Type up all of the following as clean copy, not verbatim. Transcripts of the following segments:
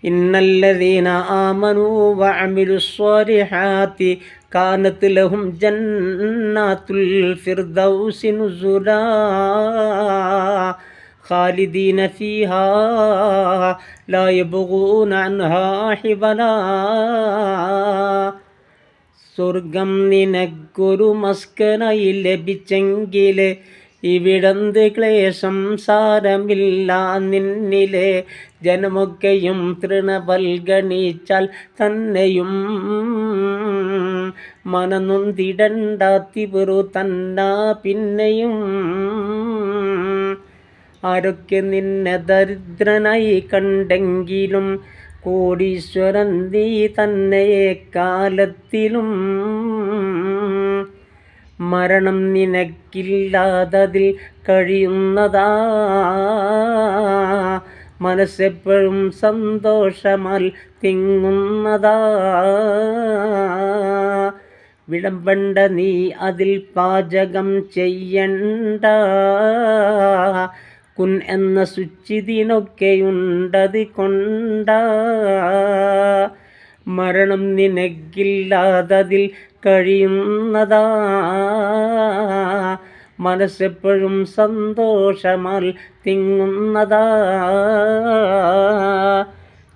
ഇന്നല്ലദീന ആമനൂ വഅമിലുസ്സാലിഹാത്തി കാനത് ലഹും ജന്നാത്തുൽ ഫിർദൗസി നുസുലാ ഖാലിദീന ഫീഹാ ലാ യബ്ഗൂന അൻഹാ ഹിവലാ. സ്വർഗം നിനക്കൊരു മസ്കനായി ലഭിച്ചെങ്കില് ഇവിടന്ത് ക്ലേശം സാരമില്ല നിന്നിലെ. ജനമൊക്കെയും തൃണവൽഗണിച്ചാൽ തന്നെയും മനനൊന്തിടണ്ടാത്തി വെറു തന്ന പിന്നെയും. ആരൊക്കെ നിന്നെ ദരിദ്രനായി കണ്ടെങ്കിലും കോടീശ്വരൻ നീ തന്നെ കാലത്തിലും. മരണം നിനക്കില്ലാതതിൽ കഴിയുന്നതാ, മനസ്സെപ്പോഴും സന്തോഷമാൽ തിങ്ങുന്നതാ. വിളമ്പണ്ട നീ അതിൽ പാചകം ചെയ്യണ്ട, കുൻ എന്ന ശുചിതിനൊക്കെയുണ്ടത് കൊണ്ട. മരണം നിനക്കില്ലാതതിൽ കഴിയുന്നതാ, മനസ്സെപ്പോഴും സന്തോഷമാൽ തിങ്ങുന്നതാ.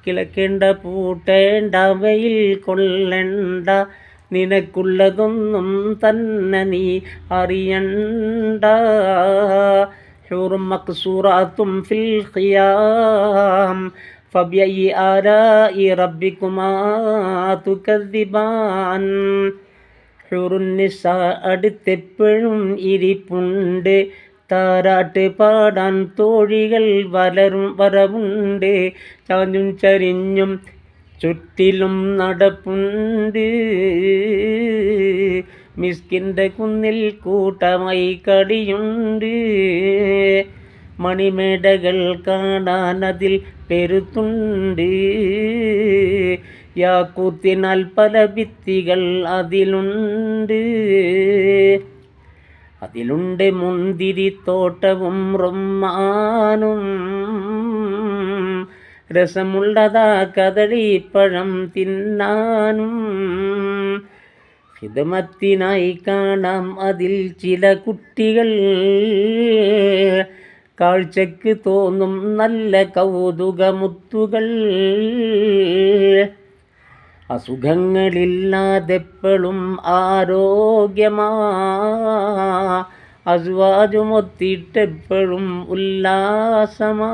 കിളക്കേണ്ട പൂട്ടേണ്ട വെയിൽ കൊള്ളേണ്ട, നിനക്കുള്ളതൊന്നും തന്നെ നീ അറിയണ്ട. ഹൂറും മഖ്സൂറാത്തും ഫിൽ ഖിയാം ഫബിഅയ്യി ആലാഇ റബ്ബികുമാ തുകദ്ദിബാൻ. ഹൂറുന്നിസാ അടുത്തെപ്പോഴും ഇരിപ്പുണ്ട്, താരാട്ട് പാടാൻ തോഴികൾ വരവുണ്ട്. ചാഞ്ഞും ചരിഞ്ഞും ചുറ്റിലും നടപ്പുണ്ട്, മിസ്കിൻ്റെ കുന്നിൽ കൂട്ടമായി കടിയുണ്ട്. മണിമേടകൾ കാണാനതിൽ പെരുത്തുണ്ട്, യാക്കൂത്തിനാൽ പല ഭിത്തികൾ അതിലുണ്ട്. അതിലുണ്ട് മുന്തിരിത്തോട്ടവും റുമ്മാനും, രസമുള്ളതാ കദളിപ്പഴം തിന്നാനും. ഖിദ്മത്തിനായി കാണാം അതിൽ ചില കുട്ടികൾ, കാഴ്ചക്ക് തോന്നും നല്ല കൗതുകമുത്തുകൾ. അസുഖങ്ങളില്ലാതെപ്പോഴും ആരോഗ്യമാ, അസ്വാജുമൊത്തിട്ടെപ്പോഴും ഉല്ലാസമാ.